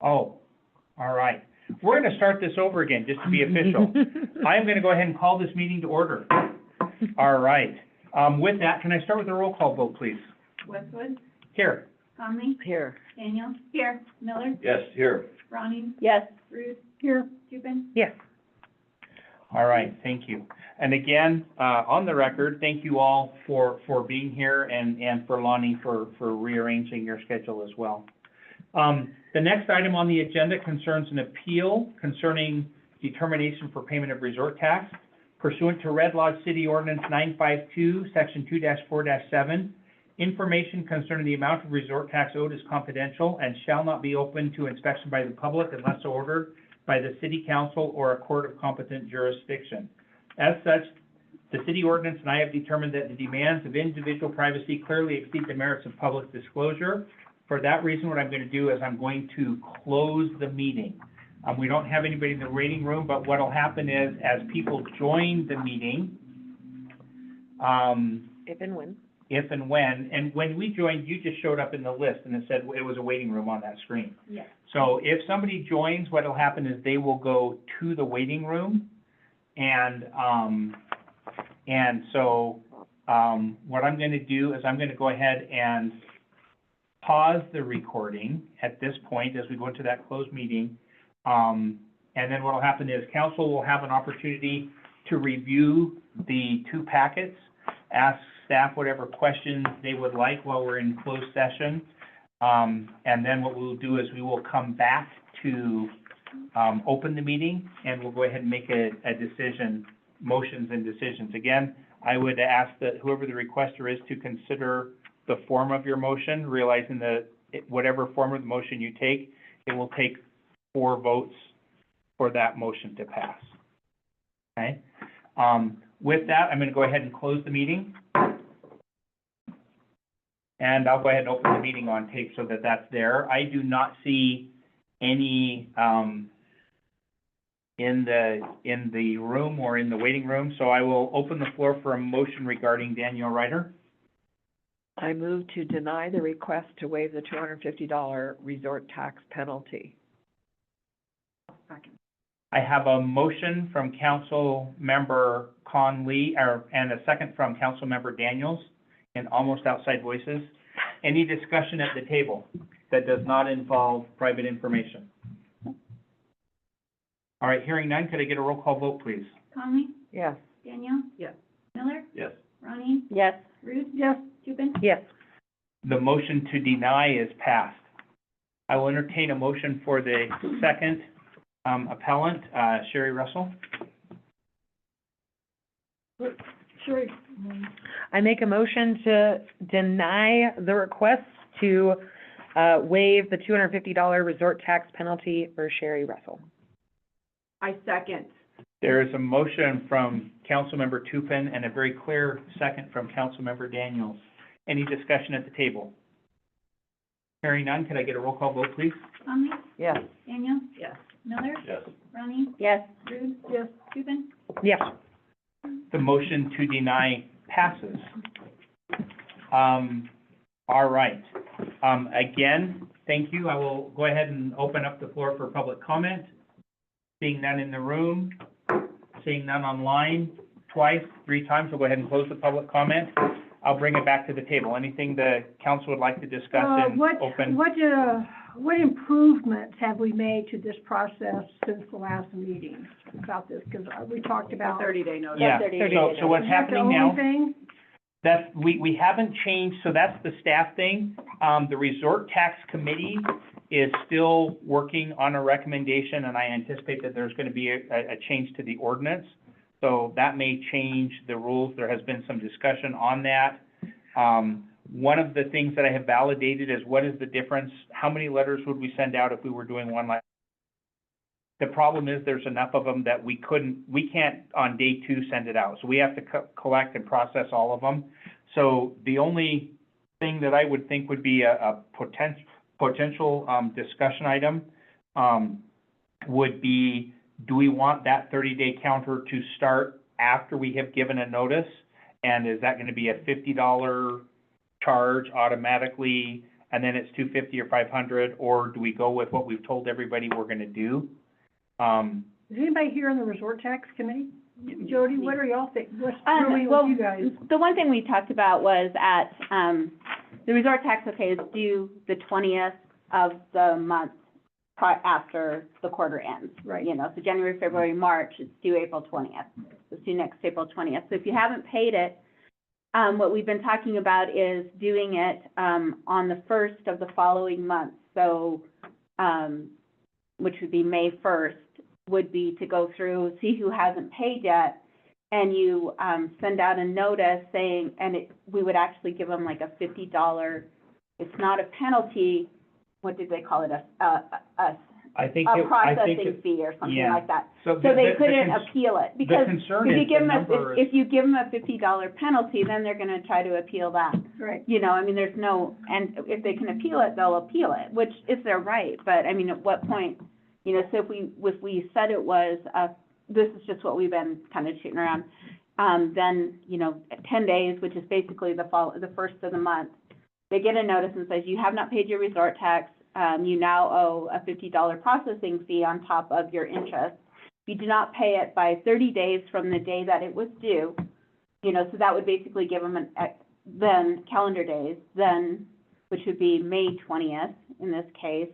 Oh, all right. We're going to start this over again, just to be official. I am going to go ahead and call this meeting to order. All right. With that, can I start with a roll call vote, please? Westwood, Here. Conley, Here. Daniel. Here. Miller, Yes, here. Ronnie, Yes. Ruth. Here. Tupin. Yes. All right, thank you. And again, on the record, thank you all for being here and for Lonnie for rearranging your schedule as well. The next item on the agenda concerns an appeal concerning determination for payment of resort tax pursuant to Red Lodge City Ordinance 952, Section 2-4-7. Information concerning the amount of resort tax owed is confidential and shall not be open to inspection by the public unless ordered by the city council or a court of competent jurisdiction. As such, the city ordinance and I have determined that the demands of individual privacy clearly exceed the merits of public disclosure. For that reason, what I'm going to do is I'm going to close the meeting. We don't have anybody in the waiting room, but what will happen is as people join the meeting, If and when. and when we joined, you just showed up in the list and it said it was a waiting room on that screen. Yes. So if somebody joins, what will happen is they will go to the waiting room and so what I'm going to do is I'm going to go ahead and pause the recording at this point as we go into that closed meeting. And then what will happen is council will have an opportunity to review the two packets, ask staff whatever questions they would like while we're in closed session. And then what we'll do is we will come back to open the meeting and we'll go ahead and make a decision, motions and decisions. Again, I would ask that whoever the requester is to consider the form of your motion, realizing that whatever form of the motion you take, it will take 4 votes for that motion to pass. Okay? With that, I'm going to go ahead and close the meeting. And I'll go ahead and open the meeting on tape so that that's there. I do not see any in the room or in the waiting room, so I will open the floor for a motion regarding Danielle Ryder. I move to deny the request to waive the $250 resort tax penalty. I have a motion from Council Member Conley, and a second from Council Member Daniels in almost outside voices. Any discussion at the table that does not involve private information? All right, hearing none, could I get a roll call vote, please? Conley, Yes. Daniel. Yes. Miller, Yes. Ronnie, Yes. Ruth. Yes. Tupin. Yes. The motion to deny is passed. I will entertain a motion for the second appellant, Sherry Russell. Sure. I make a motion to deny the request to waive the $250 resort tax penalty for Sherry Russell. I second. There is a motion from Councilmember Tupin and a very clear second from Councilmember Daniels. Any discussion at the table? Hearing none, could I get a roll call vote, please? Conley, Yes. Daniel. Yes. Miller, Yes. Ronnie, Yes. Ruth. Yes. Tupin. Yes. The motion to deny passes. All right. Again, thank you. I will go ahead and open up the floor for public comment. Seeing none in the room, seeing none online, twice, 3 times, we'll go ahead and close the public comment. I'll bring it back to the table. Anything the council would like to discuss in open? What improvements have we made to this process since the last meeting about this? Because we talked about. 30-day notice. Yeah, 30 so what's happening now, Is that the only thing? that's, we haven't changed, so that's the staff thing. The resort tax committee is still working on a recommendation, and I anticipate that there's gonna be a change to the ordinance. So that may change the rules. There has been some discussion on that. One of the things that I have validated is what is the difference? How many letters would we send out if we were doing one letter? The problem is there's enough of them that we can't on day 2 send it out. So we have to collect and process all of them. So the only thing that I would think would be a potential discussion item would be, do we want that 30-day counter to start after we have given a notice? And is that going to be a $50 charge automatically and then it's 250 or 500, or do we go with what we've told everybody we're gonna do? Is anybody here on the resort tax committee? Jody, what are y'all think, what's Um, really well, with you guys? The one thing we talked about was at, the resort tax, okay, is due the 20th of the month after the quarter ends. Right. You know, so January, February, March, it's due April 20th. It's due next April 20th. So if you haven't paid it, what we've been talking about is doing it, on the first of the following month. So, which would be May 1st, would be to go through, see who hasn't paid yet, and you, send out a notice saying, we would actually give them like a $50, it's not a penalty, what did they call it, I think a it, I think processing it, fee or something yeah. like that. so So they the couldn't cons- appeal it, the because concern if you is give the them number is, if you give them a $50 penalty, then they're gonna try to appeal that. Right. You know, I mean, there's no, and if they can appeal it, they'll appeal it, which is their right, but I mean, at what point, you know, so if we said it was, this is just what we've been kind of shooting around, then, you know, 10 days, which is basically the first of the month, they get a notice and says, you have not paid your resort tax, you now owe a $50 processing fee on top of your interest. If you do not pay it by 30 days from the day that it was due, you know, so that would basically give them then calendar days, then, which would be May 20th in this case,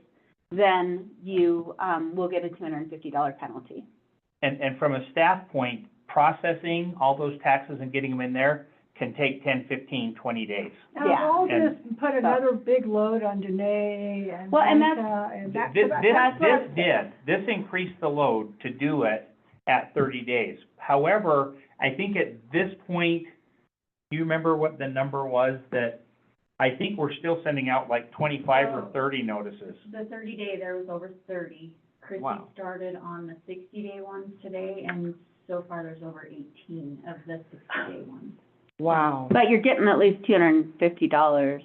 then you, will get a $250 penalty. and from a staff point, processing all those taxes and getting them in there can take 10, 15, 20 days. Now, Yeah. all And- this put another big load on Danae and Well, and Rita and that. This increased the load to do it at 30 days. However, I think at this point, do you remember what the number was that, I think we're still sending out like 25 or 30 notices. The 30-day, there was over 30. Chrissy Wow. started on the 60-day ones today, and so far there's over 18 of the 60-day ones. Wow. But you're getting at least $250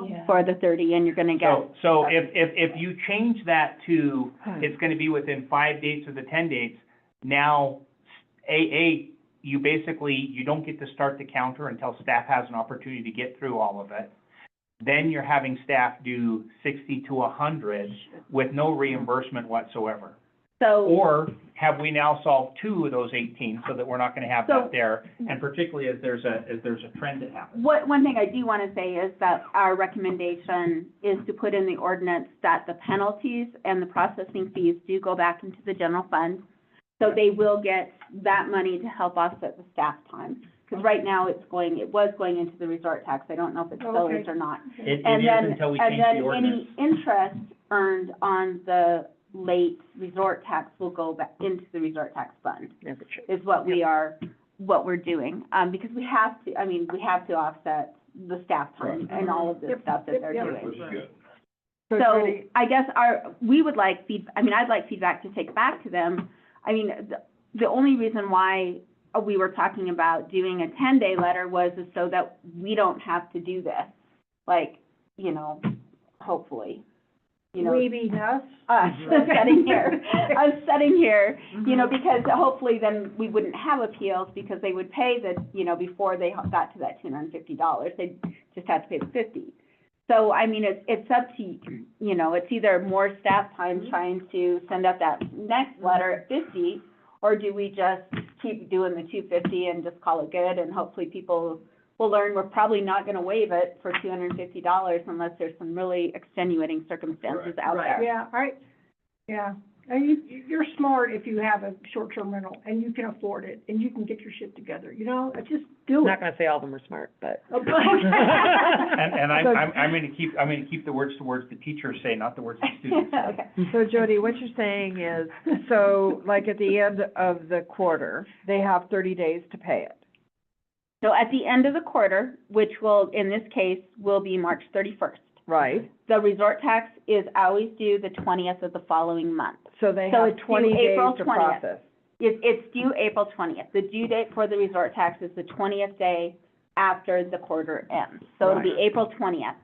Yeah. for the 30, and you're gonna get, So if you change that to, it's gonna be within 5 dates of the 10 dates, now, you basically, you don't get to start the counter until staff has an opportunity to get through all of it. Then you're having staff do 60 to 100 with no reimbursement whatsoever. so, Or have we now solved 2 of those 18 so that we're not gonna have So- that there? And particularly as there's a trend that happens. one thing I do wanna say is that our recommendation is to put in the ordinance that the penalties and the processing fees do go back into the general fund. So they will get that money to help offset the staff time. Because right now it was going into the resort tax. I don't know if it still is or not. It And is then, until we change the and then ordinance. any interest earned on the late resort tax will go back into the resort tax fund, Never true. is what we're doing. Because we have to offset the staff time and all of this Yep, stuff that yep, they're yep. doing. So So Jody, I guess we would like I'd like feedback to take back to them. I mean, the only reason why we were talking about doing a 10-day letter was so that we don't have to do this. Like, you know, hopefully, you know, we being us. us sitting here, you know, because hopefully then we wouldn't have appeals because they would pay before they got to that $250, they just had to pay the 50. So, I mean, it's up to, you know, it's either more staff time trying to send out that next letter at 50, or do we just keep doing the 250 and just call it good, and hopefully people will learn we're probably not gonna waive it for $250 unless there's some really extenuating circumstances out there. Yeah, yeah. And you're smart if you have a short-term rental and you can afford it and you can get your shit together, you know, just do I'm it. not gonna say all of them are smart, but. And So- I'm gonna keep the words towards the teachers say, not the words the students say. Okay. So Jody, what you're saying is, so like at the end of the quarter, they have 30 days to pay it. So at the end of the quarter, which will, in this case, will be March 31st, Right? the resort tax is always due the 20th of the following month. So they So have it's due 20 days April to 20th. process. It's due April 20th. The due date for the resort tax is the 20th day after the quarter ends. So it'll be Right. April 20th.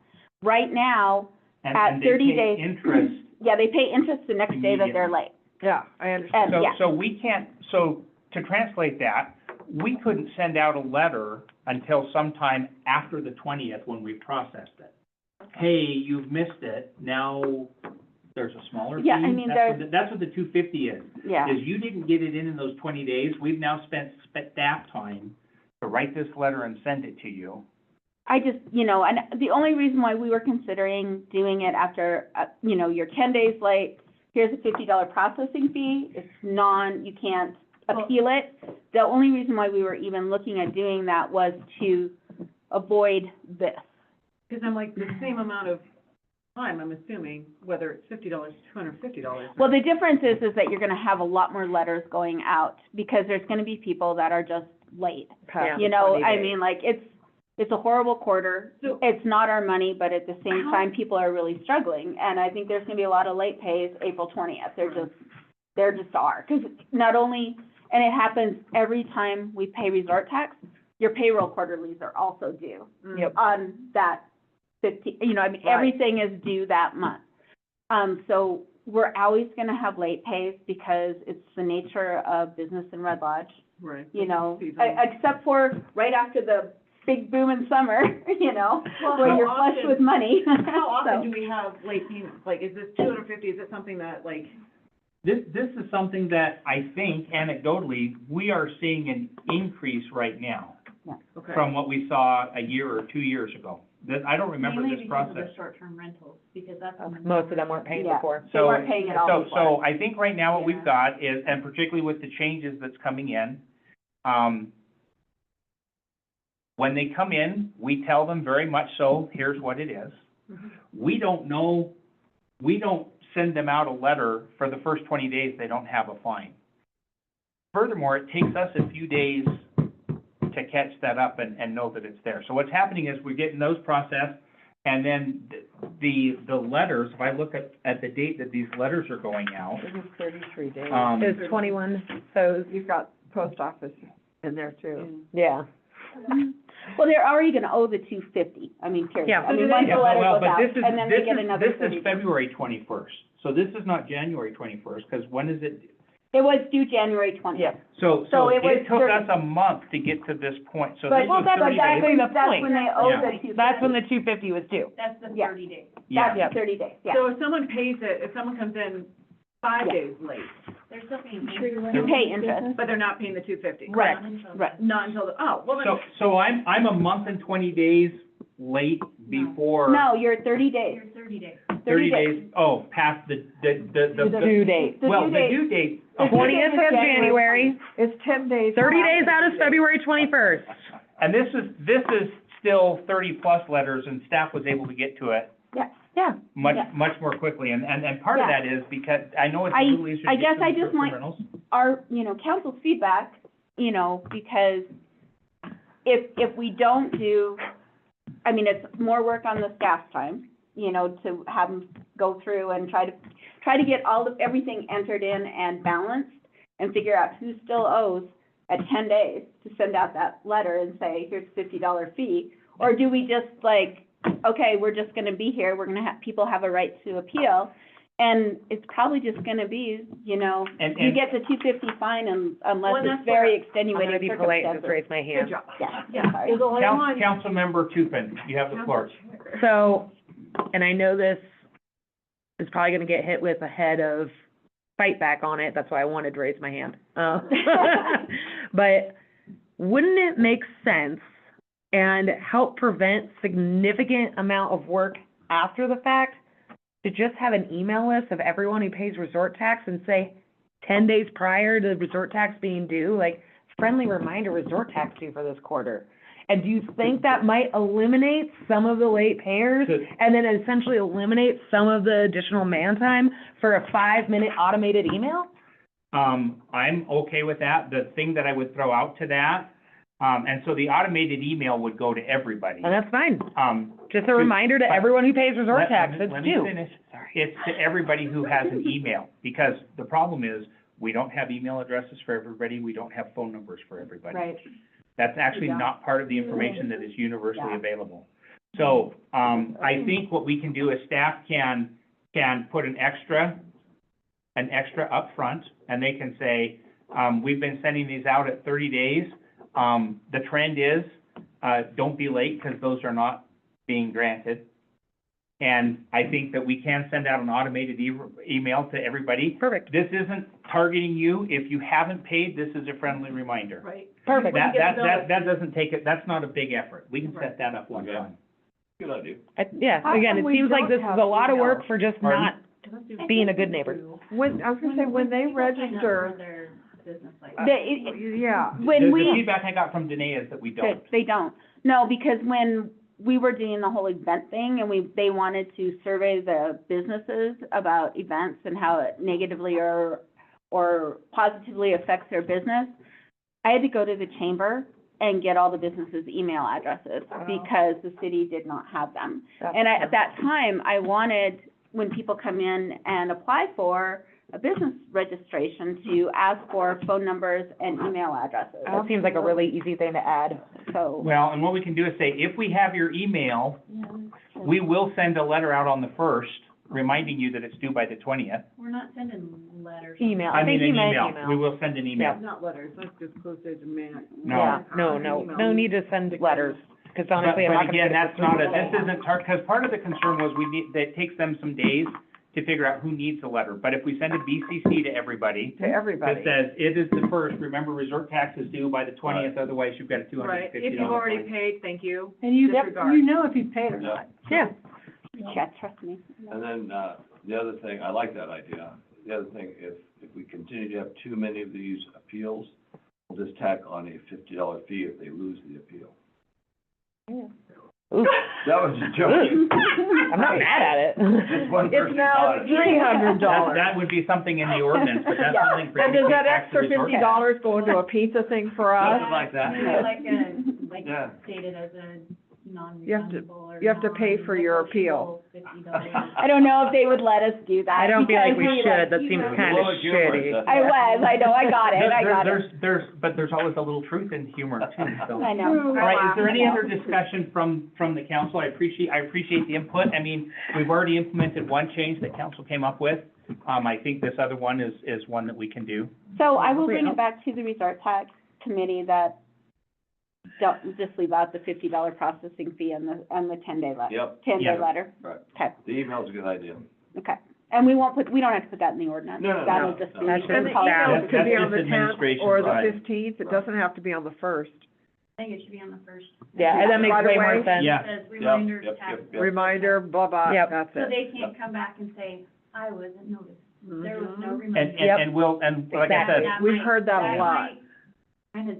Right now, And At they 30 pay days. interest. yeah, they pay interest the next day that they're Immediately. late. Yeah, I understand. And, yeah. So we can't, so to translate that, we couldn't send out a letter until sometime after the 20th when we processed it. hey, you've missed it, now there's a smaller fee? Yeah, I mean, That's what the 250 is. Yeah. Is you didn't get it in those 20 days, we've now spent staff time to write this letter and send it to you. I just, and the only reason why we were considering doing it after, you're 10 days late, here's a $50 processing fee, it's you can't appeal it. The only reason why we were even looking at doing that was to avoid this. Because I'm like, the same amount of time, I'm assuming, whether it's $50, $250. Well, the difference is that you're gonna have a lot more letters going out, because there's gonna be people that are just late. Yeah. You know, I mean, like, it's a horrible quarter. So- It's not our money, but at the same time, people are really struggling. And I think there's gonna be a lot of late pays April 20th. There just are. Because not only, and it happens every time we pay resort tax, your payroll quarterlies are also due Yep. on that 15, Right. everything is due that month. So we're always gonna have late pays because it's the nature of business in Red Lodge, Right. Seasonal. Seasonal. Except for right after the big boom in summer, Well, where how you're flush often- with money. How often So- do we have late payments? Like, is this 250, is it something that, like, This is something that I think anecdotally, we are seeing an increase right now okay. from what we saw a year or 2 years ago. I don't remember Mainly this because of process. the short-term rentals, because that's when the Most of them weren't paid Yeah. before. They weren't paying it all before. So I think right now what Yeah. we've got is, and particularly with the changes that's coming in, when they come in, we tell them very much so, here's what it is. We don't send them out a letter for the first 20 days, they don't have a fine. Furthermore, it takes us a few days to catch that up and know that it's there. So what's happening is we're getting those processed, and then the letters, if I look at the date that these letters are going out, This is 33 days. It's 21, so, You've got post office in there too. yeah. Well, they're already gonna owe the 250, I mean, seriously. Yeah. I mean, once the letter goes but out, this is, and then they this get is, another this 30 is days. February 21st. So this is not January 21st, because when is it? It was due January 20th. Yeah. So So it was it took 30 us a month to get to this point, so But, this was that's 30 days. exactly the that's point. when they owe Yeah. the 250. That's when the 250 was due. That's the Yeah. 30 days. Yeah, Yep. That's 30 days, yeah. So if someone pays it, if someone comes in 5 Yeah. days late, They're still paying. You pay interest. but they're not paying the 250? Right, right. Not until, well, then, so I'm a month and 20 days late before. No, you're 30 days. You're 30 days. 30 days, oh, past the Due date. The well, due the date. due date. The okay. due 20th of January, it's 10 days. 30 days out is February 21st. And this is still 30-plus letters, and staff was able to get to it Yeah. Yeah. Yeah. much more quickly. And part of Yeah. that is because I know it's a I- little easier I to get guess to the I just short-term want- rentals. Our, council's feedback, because if we don't do, I mean, it's more work on the staff's time, to have them go through and try to get everything entered in and balanced, and figure out who still owes at 10 days to send out that letter and say, here's a $50 fee, or do we just okay, we're just gonna be here, we're gonna have, people have a right to appeal, and it's probably just gonna be, you And- get the 250 fine unless Well, it's that's very I'm extenuating gonna be polite and circumstances. just raise my Good hand. job. Yeah, sorry. Councilmember Tupin, you have the floor. So, and I know this is probably gonna get hit with a head of fight back on it, that's why I wanted to raise my hand. But wouldn't it make sense and help prevent significant amount of work after the fact to just have an email list of everyone who pays resort tax and say 10 days prior to resort tax being due, like, friendly reminder, resort tax due for this quarter? And do you think that might eliminate some of the late payers and then essentially eliminate some of the additional man time for a 5-minute automated email? I'm okay with that. The thing that I would throw out to that, and so the automated email would go to everybody. And that's fine. Just a To- reminder to everyone who pays resort tax, it's Let me due. finish. It's to everybody who has an email, because the problem is, we don't have email addresses for everybody, we don't have phone numbers for everybody. Right. That's actually Yeah. not part of the information that is universally Yeah. available. So, I think what we can do is staff can put an extra upfront, and they can say, we've been sending these out at 30 days. The trend is, don't be late, because those are not being granted. And I think that we can send out an automated email to everybody. Perfect, This isn't targeting you. If you haven't paid, this is a friendly reminder. Right. perfect. That doesn't take it, that's not a big effort. We can set that up one Okay. time. Good idea. Yeah, How again, come it we seems like don't this is have a lot of work emails? for just Pardon? not being a good neighbor. When, I was gonna say, when they People sign up for register, their business like. yeah, when The we. feedback I got from Danae is that we don't. They don't. No, because when we were doing the whole event thing and they wanted to survey the businesses about events and how it negatively or positively affects their business, I had to go to the chamber and get all the businesses' email addresses because the city did not have them. And at that time, I wanted, when people come in and apply for a business registration, to ask for phone numbers and email addresses. That seems like a really easy thing to add. So, Well, and what we can do is say, if we have your email, we will send a letter out on the 1st, reminding you that it's due by the 20th. We're not sending letters. Email, I I think mean, you an meant email. email. We will send an email. not letters, that's just postage and mail. No. Yeah, no need to send letters, because honestly, I'm But not gonna again, get it that's not a, for this isn't, because part of the concern was that takes them some days to figure out who needs a letter. But if we send a BCC to everybody, To everybody. that says, it is the 1st, remember, resort tax is due by the 20th, otherwise you've got a $250 fine. paid, thank you. And you, Disregard. you know if you paid or not. Yeah. yeah, trust me. And then, the other thing, I like that idea. The other thing, if we continue to have too many of these appeals, we'll just tack on a $50 fee if they lose the appeal. Ooh. That was a joke. I'm not mad at it. Just one person caught it. That would be something in the ordinance, but that's Yeah. something for And you does to that tax the extra resort $50 go into a pizza thing for us? Something like that. Maybe like Yeah. stated as a You have to- non-refundable or you have to pay for your appeal. $50. I don't know if they would let us do that. I don't feel like we because should, that seems It was kind a of little humorous, shitty. that's I all. was, I know, I got it. But there's always a little truth in humor too, so. I know. All right, is there any other discussion from the council? I appreciate the input. I mean, we've already implemented one change that council came up with. I think this other one is one that we can do. So I will bring it back to the resort tax committee that don't, just leave out the $50 processing fee and the 10-day letter. Yep, 10-day Yeah. letter. right. Okay, The email's a good idea. okay. And we don't have to put that in the ordinance. No, no, no, That'll no, just no. be. That's And the just staff. emails could be That's on the just 10th administration, or the right. 15th, it doesn't have to be on the 1st. I think it should be on the 1st. Yeah, and that makes Right way more away? sense. Yeah. It says reminders, Yep, tax. yep. Reminder, blah, blah, Yep. that's So it. they can't come back and say, I wasn't noticed. There was no Mhm. reminder. Yep. And we'll, and like I said, That We've might- heard that a lot.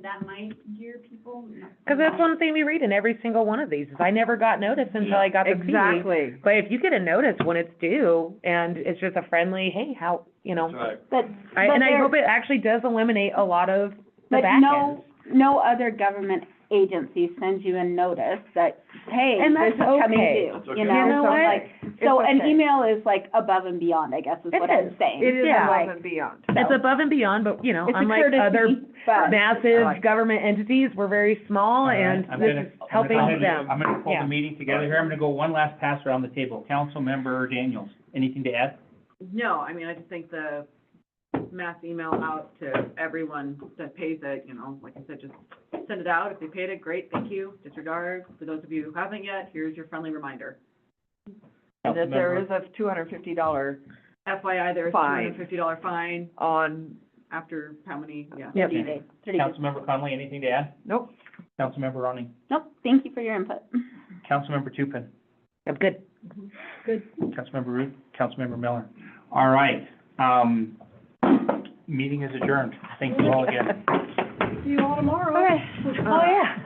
that might gear people. Because that's one thing we read in every single one of these, is I never got notice until I got the fee. Exactly. But if you get a notice when it's due, and it's just a friendly, hey, how, you know, That's right. But, and I there- hope it actually does eliminate a lot of the but back no, no other government agency sends you a notice that, hey, And this that's is coming okay. due, That's okay. you know? You know So what? like, so It's an okay. email is like above and beyond, I guess is It what I'm is. saying. It is Yeah. above and beyond. It's So, above and beyond, but, you know, it's a unlike other courtesy, but. massive Right. government entities, we're very small, all right, and I'm this gonna- is I'm helping gonna go ahead them. and- I'm gonna pull Yeah. the meeting together here. I'm gonna go one last pass around the table. Councilmember Daniels, anything to add? No, I mean, I just think the mass email out to everyone that pays it, you know, like I said, just send it out. If they paid it, great, thank you, disregard. For those of you who haven't yet, here's your friendly reminder. And that there Councilmember- is a $250 FYI, there's a Fine. $250 fine on, after how many, yeah. Yep. 30 days, 30 days. Councilmember Conley, anything to add? nope. Councilmember Ronning? Nope, thank you for your input. Councilmember Tupin? I'm good. Councilmember Root? Councilmember Miller? All right, meeting is adjourned. Thank you all again. See you all tomorrow. Oh, yeah.